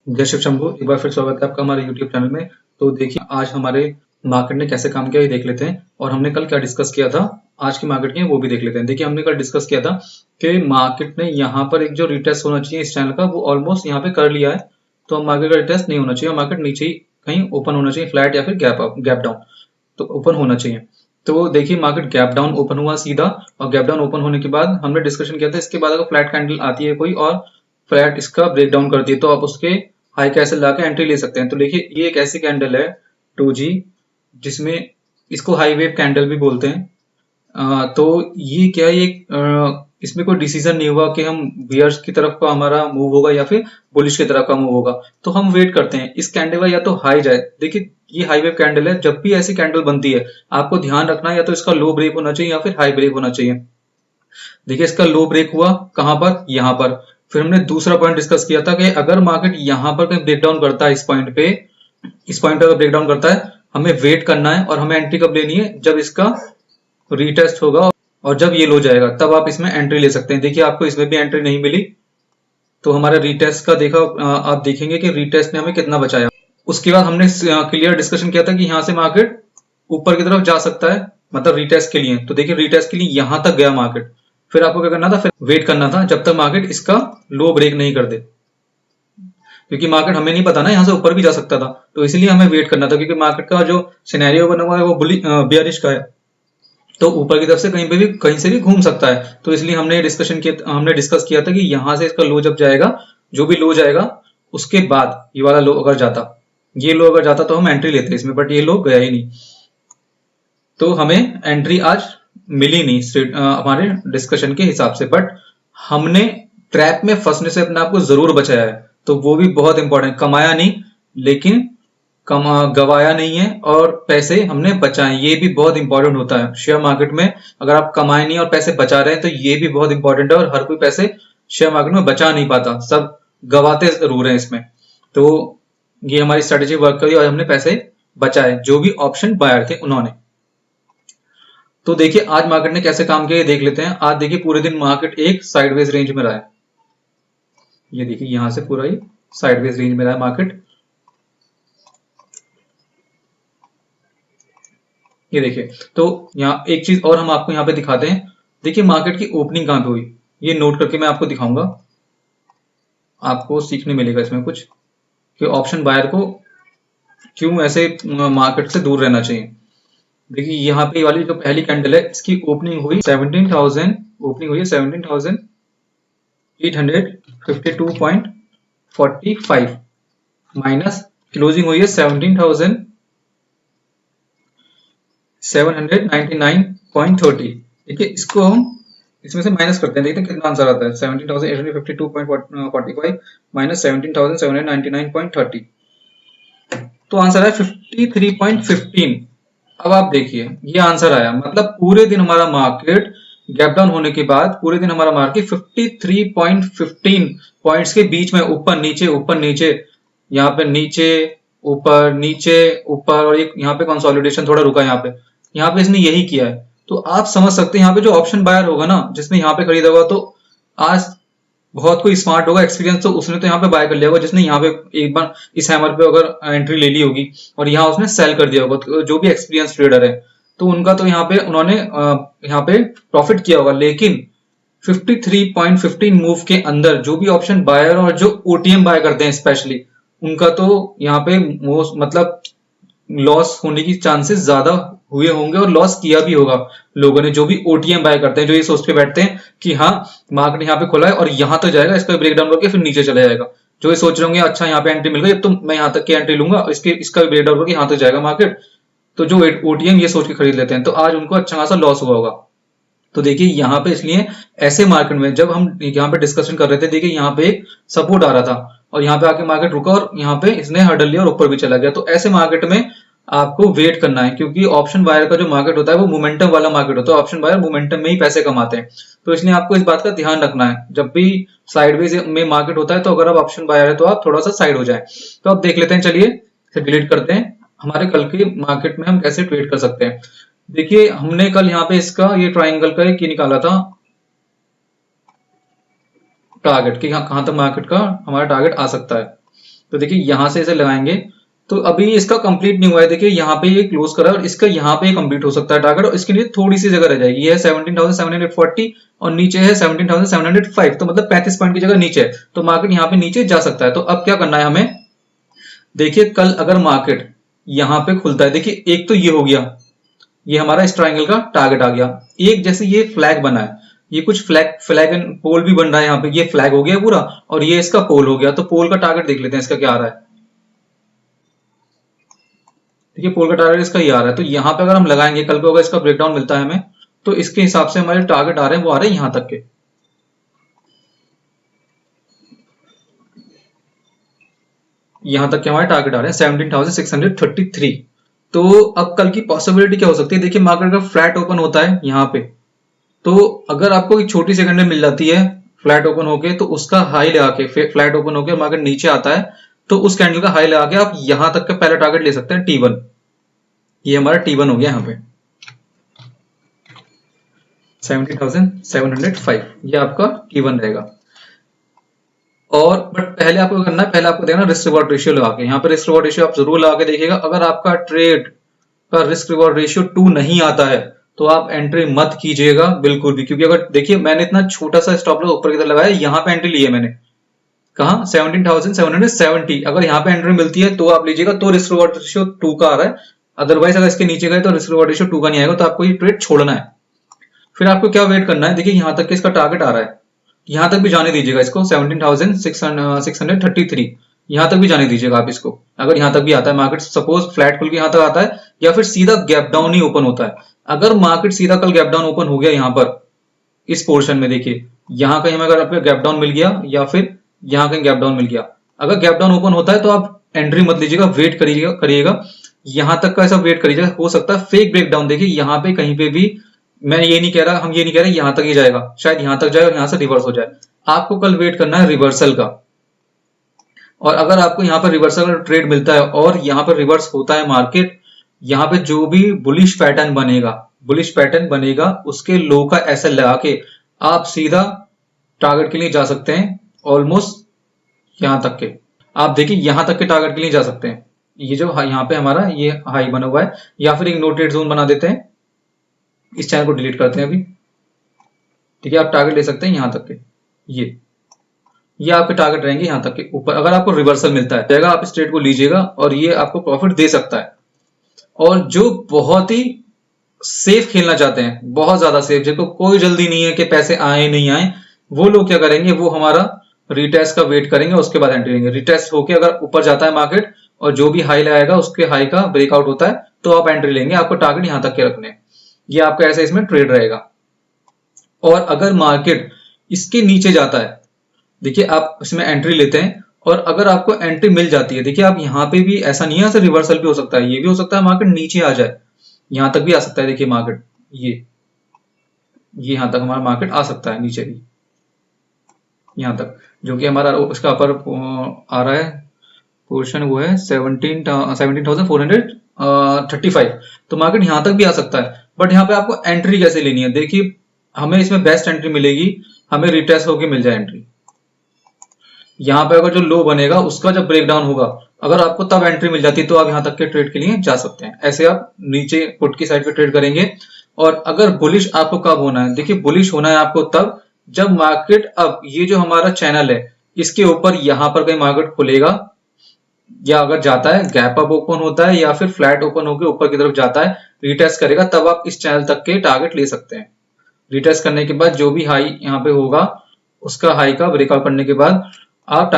जय शिव शंभू। एक बार फिर स्वागत है आपका हमारे यूट्यूब चैनल में। तो देखिए आज हमारे मार्केट ने कैसे काम किया ये देख लेते हैं, और हमने कल क्या डिस्कस किया था आज की मार्केट की वो भी देख लेते हैं। देखिए हमने कल डिस्कस किया था कि मार्केट ने यहाँ पर एक जो रिटेस्ट होना चाहिए इस चैनल का वो ऑलमोस्ट यहाँ पे कर लिया है। तो अब मार्केट का रिटेस्ट नहीं होना चाहिए, मार्केट नीचे ही कहीं ओपन होना चाहिए, फ्लैट या फिर गैप डाउन, तो ओपन होना चाहिए। तो देखिए मार्केट गैप डाउन ओपन हुआ सीधा, और गैप डाउन ओपन होने के बाद हमने डिस्कशन किया था इसके बाद अगर फ्लैट कैंडल आती है कोई और फ्लैट इसका ब्रेक डाउन करती है तो आप उसके हाई कैसल लाके एंट्री ले सकते हैं। तो देखिए ये एक ऐसी कैंडल है 2G जिसमें इसको हाई वेव कैंडल भी बोलते हैं। तो ये क्या है, ये इसमें कोई डिसीजन नहीं हुआ कि हम बियर्स की तरफ का हमारा मूव होगा या फिर बुलिश की तरफ का मूव होगा। तो हम वेट करते हैं इस कैंडल का या तो हाई जाए। देखिए ये हाई वेव कैंडल है, जब भी ऐसी कैंडल बनती है आपको ध्यान रखना है या तो इसका लो ब्रेक होना चाहिए या फिर हाई ब्रेक होना चाहिए। देखिए इसका लो ब्रेक हुआ कहां पर, यहां पर। फिर हमने दूसरा पॉइंट डिस्कस किया था कि अगर मार्केट यहां पर कहीं ब्रेकडाउन करता है इस पॉइंट पे अगर ब्रेकडाउन करता है हमें वेट करना है, और हमें एंट्री कब लेनी है, जब इसका रीटेस्ट होगा और जब ये लो जाएगा तब आप इसमें एंट्री ले सकते हैं। देखिए आपको इसमें भी एंट्री नहीं मिली, तो हमारा रीटेस्ट का देखा, आप देखेंगे कि रीटेस्ट ने हमें कितना बचाया। उसके बाद हमने क्लियर डिस्कशन किया था कि यहां से मार्केट ऊपर की तरफ जा सकता है, मतलब रीटेस्ट के लिए। तो देखिए रीटेस्ट के लिए यहां तक गया मार्केट, फिर आपको क्या करना था, फिर वेट करना था जब तक मार्केट इसका लो ब्रेक नहीं कर दे, क्योंकि मार्केट हमें नहीं पता ना यहां से ऊपर भी जा सकता था, तो इसलिए हमें वेट करना था क्योंकि मार्केट का जो सिनेरियो बना हुआ है वो बियरिश का है, तो ऊपर की तरफ से कहीं से भी घूम सकता है। तो इसलिए हमने डिस्कस किया था कि यहां से इसका लो जब जाएगा, जो भी लो जाएगा उसके बाद ये वाला लो अगर जाता, ये लो अगर जाता तो हम एंट्री लेते इसमें, बट ये लो गया ही नहीं, तो हमें एंट्री आज मिली नहीं हमारे डिस्कशन के हिसाब से। बट हमने ट्रैप में फंसने से अपने आप को जरूर बचाया है, तो वो भी बहुत इंपॉर्टेंट। कमाया नहीं लेकिन गवाया नहीं है, और पैसे हमने बचाए, ये भी बहुत इंपॉर्टेंट होता है शेयर मार्केट में। अगर आप कमाए नहीं और पैसे बचा रहे हैं तो ये भी बहुत इंपॉर्टेंट है, और हर कोई पैसे शेयर मार्केट में बचा नहीं पाता, सब गवाते जरूर हैं इसमें। तो ये हमारी स्ट्रेटेजी वर्क करी और हमने पैसे बचाए जो भी ऑप्शन बायर थे उन्होंने। तो देखिए आज मार्केट ने कैसे काम किया ये देख लेते हैं। आज देखिए पूरे दिन मार्केट एक साइडवेज रेंज में रहा है, ये देखिए यहां से पूरा ही साइडवेज रेंज में रहा है मार्केट। ये देखिए, तो यहाँ एक चीज और हम आपको यहाँ पे दिखाते हैं। देखिए मार्केट की ओपनिंग कहां पे हुई, ये नोट करके मैं आपको दिखाऊंगा, आपको सीखने मिलेगा इसमें कुछ कि ऑप्शन बायर को क्यों ऐसे मार्केट से दूर रहना चाहिए। देखिए यहाँ पे वाली जो पहली कैंडल है इसकी ओपनिंग हुई 17,000, ओपनिंग हुई है 17,852.45 माइनस क्लोजिंग हुई है 17,799.30। देखिए इसको हम इसमें से माइनस करते हैं, देखते हैं कितना आंसर आता है। 17,852.45 माइनस 17,799.30, तो आंसर है 53.15। अब आप देखिए ये आंसर आया, मतलब पूरे दिन हमारा मार्केट गैप डाउन होने के बाद पूरे दिन हमारा मार्केट 53.15 पॉइंट्स के बीच में ऊपर नीचे, यहाँ पे नीचे ऊपर नीचे ऊपर, और यहाँ पे कंसोलिडेशन थोड़ा रुका, यहाँ पे इसने यही किया है। तो आप समझ सकते हैं यहाँ पे जो ऑप्शन बायर होगा ना, जिसने यहाँ पे खरीदा होगा, तो आज बहुत कोई स्मार्ट होगा, एक्सपीरियंस, तो उसने तो यहाँ पे बाय कर लिया होगा, जिसने यहाँ पे एक बार इस हैमर पे अगर एंट्री ले ली होगी और यहाँ उसने सेल कर दिया होगा, तो जो भी एक्सपीरियंस ट्रेडर है तो उनका तो यहाँ पे उन्होंने यहाँ पे प्रॉफिट किया होगा। लेकिन 53.15 मूव के अंदर जो भी ऑप्शन बायर और जो ओटीएम बाय करते हैं स्पेशली, उनका तो यहाँ पे मोस्ट मतलब लॉस होने की चांसेस ज्यादा हुए होंगे, और लॉस किया भी होगा लोगों ने, जो भी ओटीएम बाय करते हैं, जो ये सोच के बैठते हैं कि हाँ मार्केट यहाँ पे खुला है और यहाँ तो जाएगा, इसका ब्रेक डाउन करके फिर नीचे चला जाएगा। जो ये सोच रहे होंगे अच्छा यहाँ पे एंट्री मिल गई, अब तो मैं यहाँ तक की एंट्री लूंगा, इसका ब्रेक डाउन करके यहाँ तो जाएगा मार्केट, तो जो ओटीएम ये सोच के खरीद लेते हैं, तो आज उनको अच्छा खासा लॉस हुआ होगा। तो देखिए यहाँ पे इसलिए ऐसे मार्केट में जब हम यहाँ पे डिस्कशन कर रहे थे, देखिए यहाँ पे एक सपोर्ट आ रहा था और यहाँ पे आके मार्केट रुका और यहाँ पे इसने हर्डल लिया और ऊपर भी चला गया। तो ऐसे मार्केट में आपको वेट करना है, क्योंकि ऑप्शन बायर का जो मार्केट होता है वो मोमेंटम वाला मार्केट होता है, ऑप्शन बायर मोमेंटम में ही पैसे कमाते हैं। तो इसलिए आपको इस बात का ध्यान रखना है, जब भी साइडवेज में मार्केट होता है तो अगर आप ऑप्शन बायर है तो आप थोड़ा सा साइड हो जाए। तो अब देख लेते हैं, चलिए इसे डिलीट करते हैं, हमारे कल के मार्केट में हम कैसे ट्रेड कर सकते हैं। देखिए हमने कल यहाँ पे इसका ये ट्राइंगल का एक निकाला था टारगेट, कि कहां तक मार्केट का हमारा टारगेट आ सकता है। तो देखिए यहाँ से इसे लगाएंगे तो अभी इसका कंप्लीट नहीं हुआ है। देखिए यहाँ पे ये क्लोज करा और इसका यहाँ पे कंप्लीट हो सकता है टारगेट, और इसके लिए थोड़ी सी जगह रह जाएगी। ये है 17,740 और नीचे है 17,705, तो मतलब 35 पॉइंट की जगह नीचे है, तो मार्केट यहाँ पे नीचे जा सकता है। तो अब क्या करना है हमें, देखिए कल अगर मार्केट यहाँ पे खुलता है, देखिए एक तो ये हो गया, ये हमारा इस ट्रायंगल का टारगेट आ गया। एक जैसे ये फ्लैग बना है, ये कुछ फ्लैग एंड पोल भी बन रहा है यहाँ पे, ये फ्लैग हो गया पूरा और ये इसका पोल हो गया। तो पोल का टारगेट देख लेते हैं इसका क्या आ रहा है। देखिए पोल का टारगेट इसका ये आ रहा है, तो यहाँ पे अगर हम लगाएंगे कल को अगर इसका ब्रेकडाउन मिलता है हमें, तो इसके हिसाब से हमारे टारगेट आ रहे हैं वो आ रहे हैं यहाँ तक के। यहाँ तक के हमारे टारगेट आ रहे हैं 17,633। तो अब कल की पॉसिबिलिटी क्या हो सकती है, देखिए मार्केट का फ्लैट ओपन होता है यहाँ पे, तो अगर आपको एक छोटी सेकंड में मिल जाती है फ्लैट ओपन होके, तो उसका हाई लगा के फ्लैट ओपन होके मार्केट नीचे आता है, तो उस कैंडल का हाई लगा के आप यहां तक का पहला टारगेट ले सकते हैं T1। ये हमारा T1 हो गया यहाँ पे 17,705, ये आपका T1 रहेगा। और बट पहले आपको करना है, पहले आपको देखना रिस्क रिवॉर्ड रेशियो लगा के, यहाँ पे रिस्क रिवॉर्ड रेशियो आप जरूर लगा के देखिएगा। अगर आपका ट्रेड का रिस्क रिवॉर्ड रेशियो 2 नहीं आता है तो आप एंट्री मत कीजिएगा बिल्कुल भी, क्योंकि अगर देखिए मैंने इतना छोटा सा स्टॉप लॉस ऊपर की तरफ लगाया, यहाँ पे एंट्री ली है मैंने, कहा 17,770। अगर यहाँ पे एंट्री मिलती है तो आप लीजिएगा, तो रिस्क रिवॉर्ड रेशियो 2 का आ रहा है। अदरवाइज अगर इसके नीचे गए तो रिस्क रिवॉर्ड रेशियो 2 का नहीं आएगा, तो आपको ये ट्रेड छोड़ना है। फिर आपको क्या वेट करना है, देखिए यहाँ तक के इसका टारगेट आ रहा है, यहाँ तक भी जाने दीजिएगा इसको 17,633, यहाँ तक भी जाने दीजिएगा आप इसको। अगर यहाँ तक भी आता है मार्केट, सपोज फ्लैट खुल के यहाँ तक आता है या फिर सीधा गैप डाउन ही ओपन होता है। अगर मार्केट सीधा कल गैप डाउन ओपन हो गया यहाँ पर इस पोर्शन में, देखिए यहाँ कहीं हमें अगर आपको गैप डाउन मिल गया या फिर यहाँ कहीं गैप डाउन मिल गया, अगर गैप डाउन ओपन होता है तो आप एंट्री मत लीजिएगा, वेट करिएगा यहाँ तक का, ऐसा वेट करिएगा। हो सकता है फेक ब्रेकडाउन, देखिए यहाँ पे कहीं पे भी, मैं ये नहीं कह रहा, हम ये नहीं कह रहे यहाँ तक ही जाएगा, शायद यहाँ तक जाए और यहाँ से रिवर्स हो जाए। आपको कल वेट करना है रिवर्सल का, और अगर आपको यहाँ पर रिवर्सल का ट्रेड मिलता है और यहाँ पर रिवर्स होता है मार्केट, यहाँ पे जो भी बुलिश पैटर्न बनेगा उसके लो का एसएल लगा के आप सीधा टारगेट के लिए जा सकते हैं। ऑलमोस्ट यहाँ तक के आप देखिए, यहाँ तक के टारगेट के लिए जा सकते हैं। ये जो यहाँ पे हमारा ये हाई बना हुआ है, या फिर एक नो ट्रेड जोन बना देते हैं, इस चैनल को डिलीट करते हैं अभी, ठीक है। आप टारगेट ले सकते हैं यहाँ तक के, ये आपके टारगेट रहेंगे यहाँ तक के ऊपर। अगर आपको रिवर्सल मिलता है तो आप इस ट्रेड को लीजिएगा और ये आपको प्रॉफिट दे सकता है। और जो बहुत ही सेफ खेलना चाहते हैं, बहुत ज्यादा सेफ, जिनको कोई जल्दी नहीं है कि पैसे आए नहीं आए, वो लोग क्या करेंगे, वो हमारा रिटेस्ट का वेट करेंगे, उसके बाद एंट्री लेंगे। रिटेस्ट होके अगर ऊपर जाता है मार्केट और जो भी हाई लगाएगा उसके हाई का ब्रेकआउट होता है तो आप एंट्री लेंगे। आपको टारगेट यहाँ तक के रखने हैं, ये आपका ऐसा इसमें ट्रेड रहेगा। और अगर मार्केट इसके नीचे जाता है, देखिए आप इसमें एंट्री लेते हैं और अगर आपको एंट्री मिल जाती है, देखिए आप यहाँ पे भी ऐसा नहीं है, रिवर्सल भी हो सकता है, ये भी हो सकता है मार्केट नीचे आ जाए, यहाँ तक भी आ सकता है। देखिए मार्केट ये यहाँ तक हमारा मार्केट आ सकता है, नीचे भी यहाँ तक, जो कि हमारा उसका अपर आ रहा है पोर्शन, वो है 17,435, तो मार्केट यहाँ तक भी आ सकता है। बट यहाँ पे आपको एंट्री कैसे लेनी है, देखिए हमें इसमें बेस्ट एंट्री मिलेगी, हमें रिटेस्ट होके मिल जाए एंट्री। यहाँ पे अगर जो लो बनेगा उसका जब ब्रेकडाउन होगा, अगर आपको तब एंट्री मिल जाती है तो आप यहाँ तक के ट्रेड के लिए जा सकते हैं। ऐसे आप नीचे पुट की साइड पे ट्रेड करेंगे। और अगर बुलिश आपको कब होना है, देखिए बुलिश होना है आपको तब जब मार्केट, अब ये जो हमारा चैनल है इसके ऊपर यहाँ पर कहीं मार्केट खुलेगा, या अगर जाता है गैप अप ओपन होता है या फिर फ्लैट ओपन होकर ऊपर की तरफ जाता है, रिटेस्ट करेगा, तब आप इस चैनल तक के टारगेट ले सकते हैं। रिटेस्ट करने के बाद जो भी हाई यहाँ पे होगा उसका हाई का ब्रेकआउट करने के बाद आप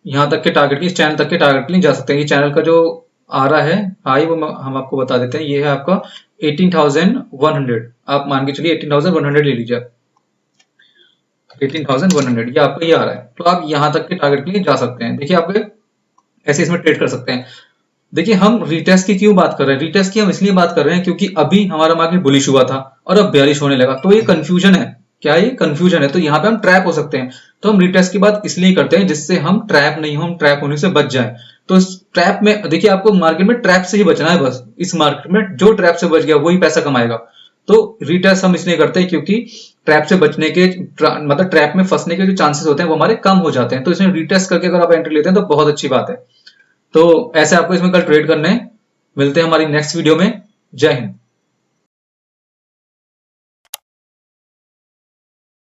यहाँ तक के टारगेट की, इस चैनल तक के टारगेट के लिए जा सकते हैं। ये चैनल का जो आ रहा है हाई वो हम आपको बता देते हैं, ये है आपका 18,100, आप मान के चलिए 18,100 ले लीजिए, 18,100 ये आपका ये आ रहा है, तो आप यहाँ तक के टारगेट के लिए जा सकते हैं। देखिए आप ऐसे इसमें ट्रेड कर सकते हैं। देखिए हम रिटेस्ट की क्यों बात कर रहे हैं, रिटेस्ट की हम इसलिए बात कर रहे हैं क्योंकि अभी हमारा मार्केट बुलिश हुआ था और अब बेयरिश होने लगा, तो ये कंफ्यूजन है, क्या ये कंफ्यूजन है, तो यहाँ पे हम ट्रैप हो सकते हैं। तो हम रिटेस्ट की बात इसलिए करते हैं जिससे हम ट्रैप नहीं हो, हम ट्रैप होने से बच जाएं। तो इस ट्रैप में देखिए आपको मार्केट में ट्रैप से ही बचना है बस, इस मार्केट में जो ट्रैप से बच गया वही पैसा कमाएगा। तो रिटेस्ट हम इसलिए करते हैं क्योंकि ट्रैप से बचने के मतलब ट्रैप में फंसने के जो चांसेस होते हैं वो हमारे कम हो जाते हैं। तो इसमें रिटेस्ट करके अगर आप एंट्री लेते हैं तो बहुत अच्छी बात है। तो ऐसे आपको इसमें कल ट्रेड करने हैं। मिलते हैं हमारी नेक्स्ट वीडियो में। जय हिंद।